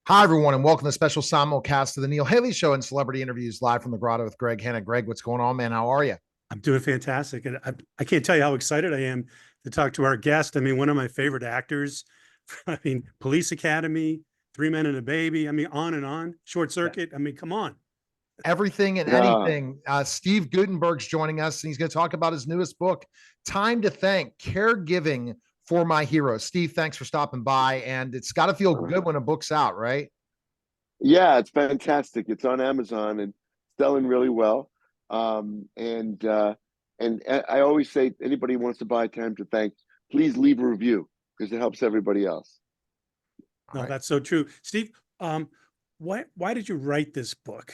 Hi, everyone, and welcome to the special simulcast of the Neil Haley Show and celebrity interviews live from the Grotto with Greg Hanna. Greg, what's going on, man? How are you? I'm doing fantastic. And I can't tell you how excited I am to talk to our guest. I mean, one of my favorite actors. I mean, Police Academy, Three Men and a Baby. I mean, on and on. Short Circuit. I mean, come on. Everything and Yeah, anything. Steve Guttenberg's joining us, and he's going to talk about his newest book, Time to Thank Caregiving for My Hero. Steve, thanks for stopping by. And it's got to feel good when a book's out, right? yeah, it's fantastic. It's on Amazon and selling really well. And I always say, anybody who wants to buy Time to Thank, please leave a review because it helps everybody else. All No, right. that's so true. Steve, why did you write this book?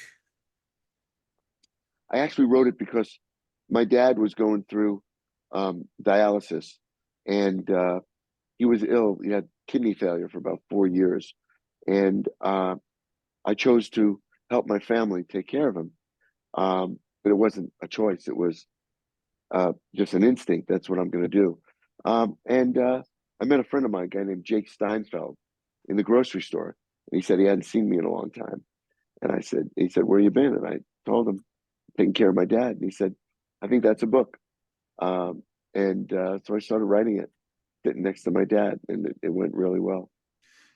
I actually wrote it because my dad was going through dialysis, and he was ill. He had kidney failure for about 4 years, and I chose to help my family take care of him. But it wasn't a choice. It was just an instinct. That's what I'm going to do. And I met a friend of mine, a guy named Jake Steinfeld, in the grocery store. And he said he hadn't seen me in a long time. And he said, where you been? And I told him, taking care of my dad. And he said, I think that's a book. And so I started writing it, sitting next to my dad, and it went really well.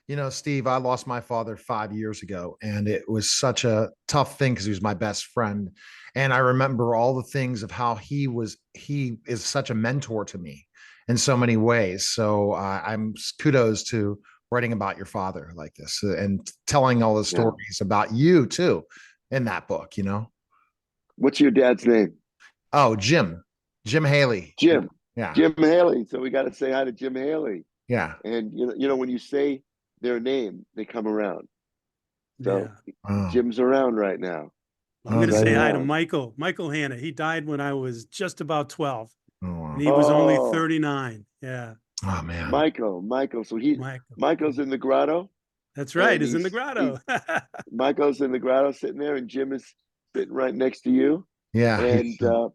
You know, Steve, I lost my father 5 years ago, and it was such a tough thing because he was my best friend. And I remember all the things of how he is such a mentor to me in so many ways. So I'm kudos to writing about your father like this and telling all the Yeah. stories about you too in that book, you know? What's your dad's name? Oh, Jim Haley. Jim. Yeah. Jim Haley. So we got to say hi to Jim Haley. Yeah. And when you say their name, they come around. So Yeah. Oh, Jim's around right now. I'm oh, going to He's right say hi to around. Michael Hanna. He died when I was just about 12 oh, and wow. he was only Oh, 39. Yeah. Oh, man. Michael. So Michael. Michael's in the grotto, That's right. and Is in the grotto. Michael's in the grotto sitting there, and Jim is sitting right next to you, Yeah. and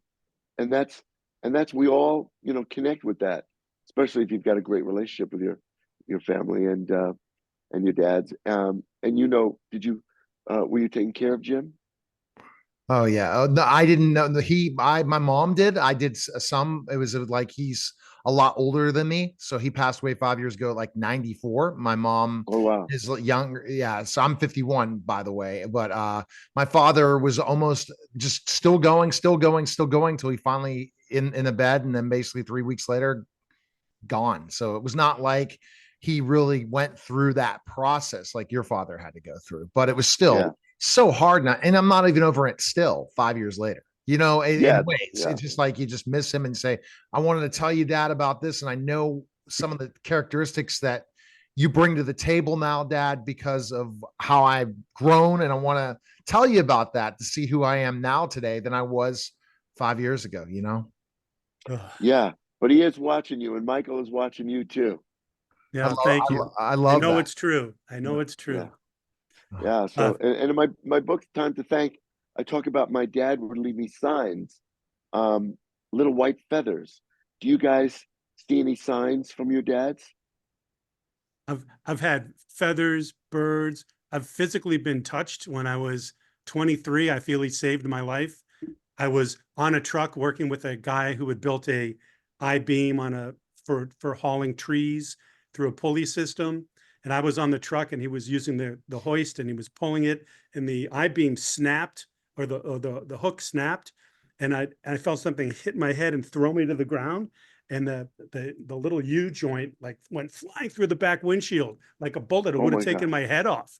and that's we all connect with that, especially if you've got a great relationship with your family and your dad's. And did you were you taking care of Jim? Oh yeah. Oh, no, I didn't know. My mom did. I did some. It was like he's a lot older than me, so he passed away 5 years ago, like 94. My mom Oh wow. is younger. Yeah, so I'm 51, by the way. But my father was almost just still going till he finally in the bed, and then basically 3 weeks later, gone. So it was not like he really went through that process like your father had to go through, but it was Yeah. still so hard. And I'm not even over it still 5 years later. You know, in Yeah. ways, Yeah. it's just like you just miss him and say, I wanted to tell you, Dad, about this. And I know some of the characteristics that you bring to the table now, Dad, because of how I've grown. And I want to tell you about that to see who I am now today than I was 5 years ago, you know? Ugh. Yeah. But he is watching you, and Michael is watching you too. I Yeah. love, Thank you. I I love know that. it's true. I Yeah. know it's Yeah. true. Yeah. Uh, So, and in my book, Time to Thank, I talk about my dad would leave me signs, um, little white feathers. Do you guys see any signs from your dads? I've had feathers, birds. I've physically been touched when I was 23. I feel he saved my life. I was on a truck working with a guy who had built a I-beam on a for hauling trees through a pulley system. And I was on the truck and he was using the hoist and he was pulling it and the I-beam snapped or the hook snapped and I felt something hit my head and throw me to the ground and the little U joint like went flying through the back windshield like a bullet. It Oh would have my taken God. my head off.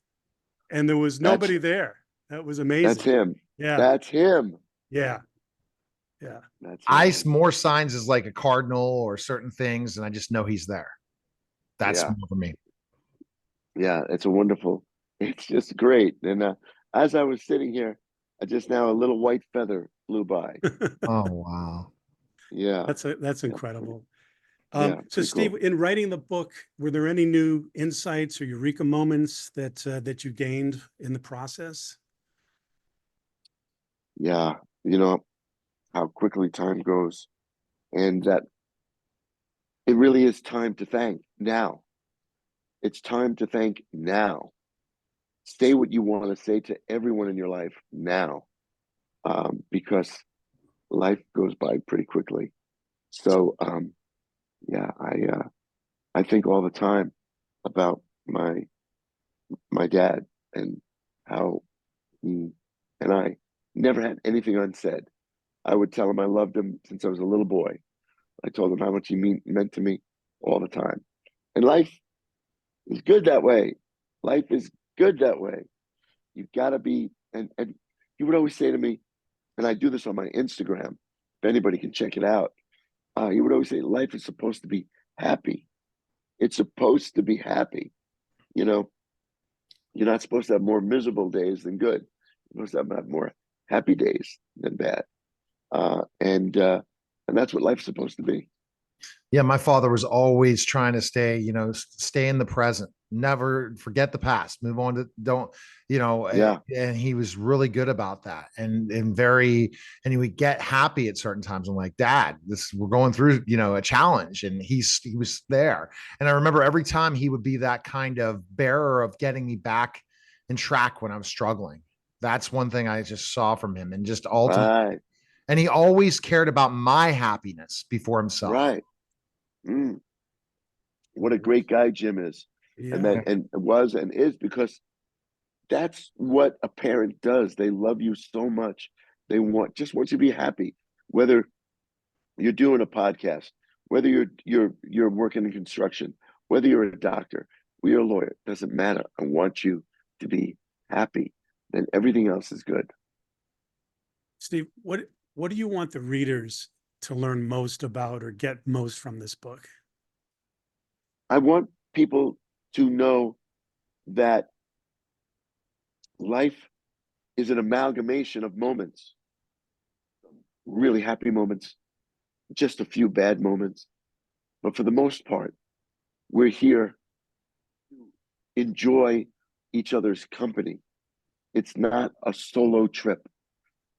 And there was That's nobody there. That was that's amazing. him. Yeah. That's him. Yeah. Yeah. That's him. I more signs as like a cardinal or certain things, and I just know he's there. That's Yeah. more for me. Yeah. It's a wonderful. It's just great. And as I was sitting here, just now a little white feather flew by. Oh wow. Yeah. That's Yeah. incredible. Yeah. So Pretty Steve, cool. in writing the book, were there any new insights or eureka moments that you gained in the process? Yeah. You know how quickly time goes, and that it really is time to thank now. It's time to thank now. say what you want to say to everyone in your life now, because life goes by pretty quickly. So yeah, I think all the time about my dad and how he and I never had anything unsaid. I would tell him I loved him since I was a little boy. I told him how much he meant to me all the time. And life is good that way. Life is good that way. You've got to be, and he would always say to me, and I do this on my Instagram, if anybody can check it out. He would always say, life is supposed to be happy. It's supposed to be happy. You know, you're not supposed to have more miserable days than good. You're supposed to have more happy days than bad. And that's what life's supposed to be. Yeah, my father was always trying to stay, stay in the present, never forget the past, move on to don't, Yeah, and he was really good about that, and he would get happy at certain times. I'm like, Dad, we're going through, a challenge, and he was there. And I remember every time he would be that kind of bearer of getting me back in track when I was struggling. That's one thing I just saw from him, and just ultimately, right, and he always cared about my happiness before himself. right. Mm, what a great guy Jim is, and Yeah. that and was and is, because that's what a parent does. They love you so much. They want you to be happy. Whether you're doing a podcast, whether you're working in construction, whether you're a doctor, or you're a lawyer, doesn't matter. I want you to be happy. Then everything else is good. Steve, what do you want the readers to learn most about or get most from this book? I want people to know that life is an amalgamation of moments, really happy moments, just a few bad moments. But for the most part, we're here to enjoy each other's company. It's not a solo trip.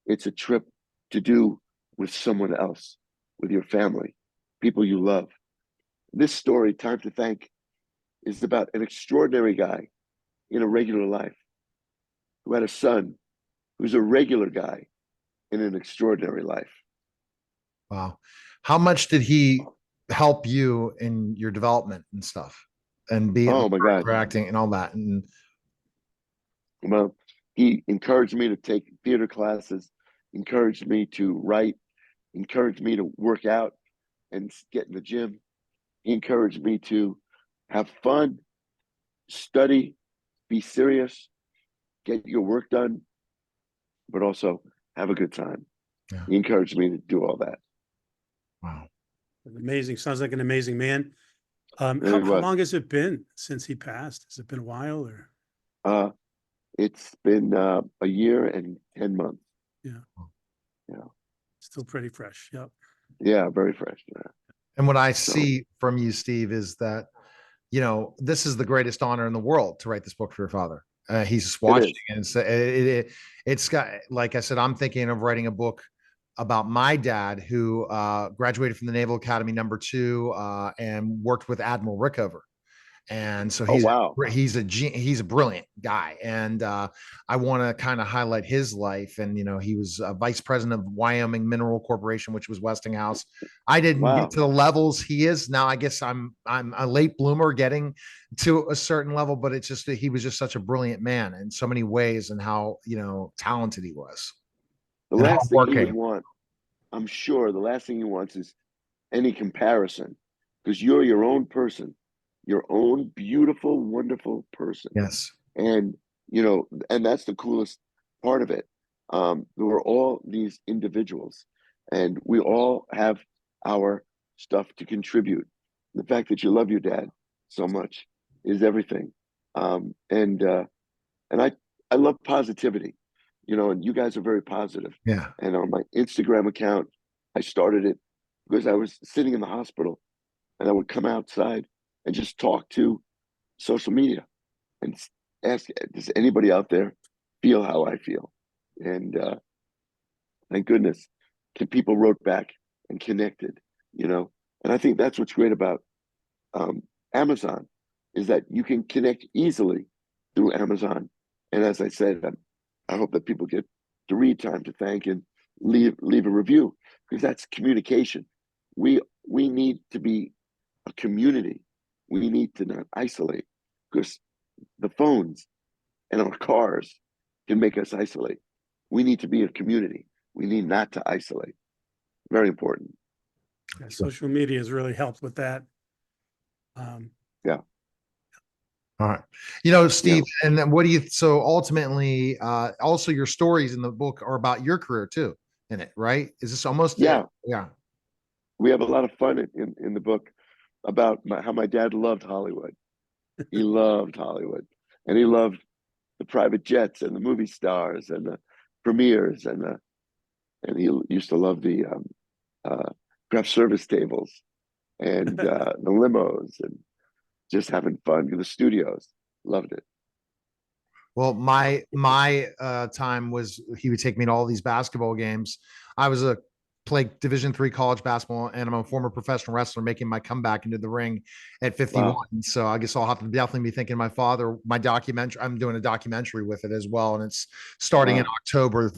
It's a trip to do with someone else, with your family, people you love. This story, Time to Thank, is about an extraordinary guy in a regular life who had a son who's a regular guy in an extraordinary life. Wow. How much did he help you in your development and stuff, and be Oh my God. interacting and all that? And Well, he encouraged me to take theater classes, encouraged me to write, encouraged me to work out and get in the gym. He encouraged me to have fun, study, be serious, get your work done, but also have a good time. yeah, He encouraged me to do all that. wow. Amazing. Sounds like an amazing man. And it How was. long has it been since he passed? Has it been a while or? Uh, it's been a year and 10 months. Yeah, Yeah. still pretty fresh. Yep. Yeah, very fresh. Yeah. And what I So, see from you, Steve, is that this is the greatest honor in the world to write this book for your father. He's just it watching, is. and it's got, like I said, I'm thinking of writing a book about my dad, who graduated from the Naval Academy #2, and worked with Admiral Rickover. And so Oh, wow. he's a brilliant guy, and I want to kind of highlight his life. And he was vice president of Wyoming Mineral Corporation, which was Westinghouse. I didn't get Wow. to the levels he is now. I guess I'm a late bloomer getting to a certain level, but it's just that he was just such a brilliant man in so many ways, and how talented he was, The and last thing he would hardworking. want, I'm sure the last thing he wants is any comparison, because you're your own person, your own beautiful, wonderful person. Yes. And, and that's the coolest part of it. We're all these individuals, and we all have our stuff to contribute. The fact that you love your dad so much is everything. And I love positivity, and you guys are very positive. Yeah. And on my Instagram account, I started it because I was sitting in the hospital, and I would come outside and just talk to social media and ask, does anybody out there feel how I feel? And thank goodness, people wrote back and connected. And I think that's what's great about um, Amazon, is that you can connect easily through Amazon. And as I said, I hope that people get to read Time to Thank and leave a review, because that's communication. We need to be a community. We need to not isolate, because the phones and our cars can make us isolate. We need to be a community. We need not to isolate. Very important. Yeah, social media has really helped with that. Yeah. All right. You know, Steve, Yeah. and then what do you, so ultimately, also your stories in the book are about your career too, in it, right? Is this almost, Yeah. yeah. We have a lot of fun in the book about how my dad loved Hollywood. He loved Hollywood, and he loved the private jets and the movie stars and the premieres, and he used to love the craft service tables and the limos and just having fun. The studios loved it. Well, my time was he would take me to all these basketball games. I was a played Division III college basketball, and I'm a former professional wrestler making my comeback into the ring at 51. Wow. So I guess I'll have to definitely be thinking my father. My documentary, I'm doing a documentary with it as well, and it's starting in Wow. October.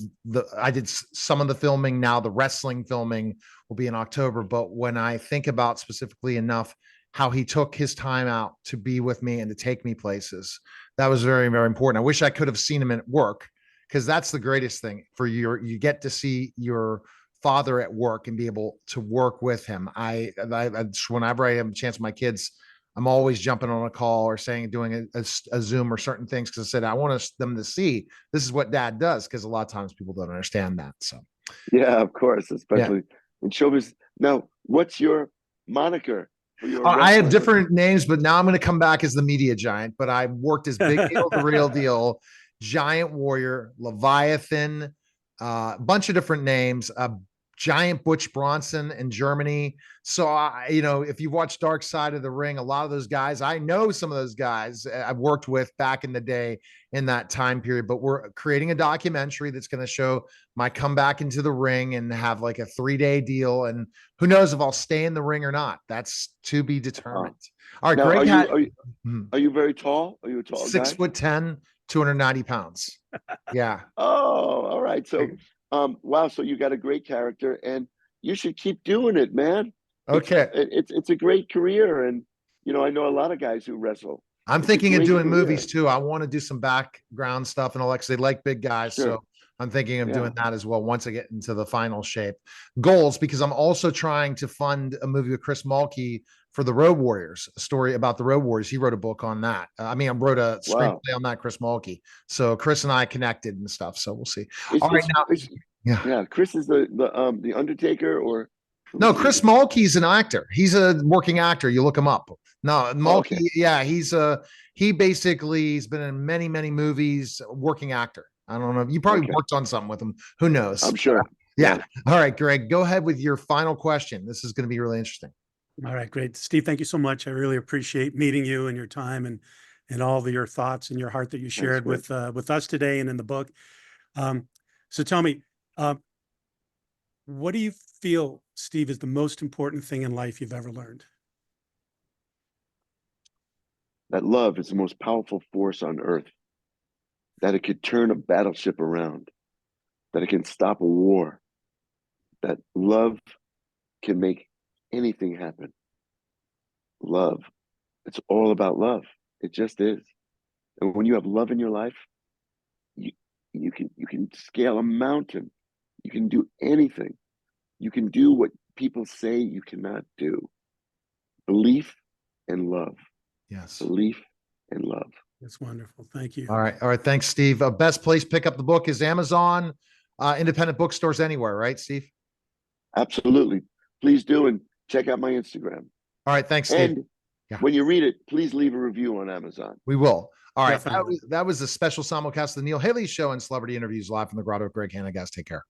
I did some of the filming. Now the wrestling filming will be in October. But when I think about specifically enough how he took his time out to be with me and to take me places, that was very, very important. I wish I could have seen him at work, because that's the greatest thing for you get to see your father at work and be able to work with him. Whenever I have a chance with my kids, I'm always jumping on a call or doing a Zoom or certain things, because I said I want them to see this is what dad does, because a lot of times people don't understand that. So Yeah, of course, yeah. especially in showbiz. Now, what's your moniker for your I have wrestling? different names, but now I'm going to come back as the media giant. But I worked as Big Deal, the Real Deal, Giant Warrior, Leviathan, a bunch of different names. Giant Butch Bronson in Germany. So if you've watched Dark Side of the Ring, a lot of those guys, I know some of those guys I've worked with back in the day in that time period. But we're creating a documentary that's going to show my comeback into the ring and have like a 3-day deal. And who knows if I'll stay in the ring or not? That's to be determined. All right, Now, Greg had are you very tall? Are you a tall guy? 6'10", 290 pounds. Yeah. Oh, all right. So, wow. So you got a great character, and you should keep doing it, man. Okay. It's a great career, and I know a lot of guys who wrestle. I'm It's a thinking of great doing movies career. too. I want to do some background stuff and all that, because they like big guys. So Sure. I'm thinking of Yeah. doing that as well once I get into the final shape. Goals, because I'm also trying to fund a movie with Chris Mulkey for the Road Warriors, a story about the Road Warriors. He wrote a book on that. I wrote a Wow. screenplay on that, Chris Mulkey. So Chris and I connected and stuff. So we'll see. Is All right, is now, is yeah. yeah? Chris is the Undertaker, or who No, is he? Chris Mulkey's an actor. He's a working actor. You look him up. No, Oh, okay. Mulkey, yeah, he basically has been in many, many movies, working actor. I don't know. You probably Okay. worked on something with him. Who knows? I'm sure. Yeah. Yeah. All right, Greg, go ahead with your final question. This is going to be really interesting. All right, great. Steve, thank you so much. I really appreciate meeting you and your time and all of your thoughts and your heart that you Thanks, shared Greg. with us today and in the book. So tell me, uh, what do you feel, Steve, is the most important thing in life you've ever learned? That love is the most powerful force on earth. That it could turn a battleship around. That it can stop a war. That love can make anything happen. Love. It's all about love. It just is. And when you have love in your life, you you can scale a mountain. You can do anything. You can do what people say you cannot do. Belief and love. Yes. Belief and love. That's wonderful. Thank you. All right. All right. Thanks, Steve. Best place pick up the book is Amazon, independent bookstores anywhere, right, Steve? Absolutely. Please do, and check out my Instagram. All right. Thanks, Steve. And Yeah, when you read it, please leave a review on Amazon. we will. All right. Definitely. That was a special simulcast of the Neil Haley Show and celebrity interviews live from the Grotto. Greg Hanna, guys. Take care.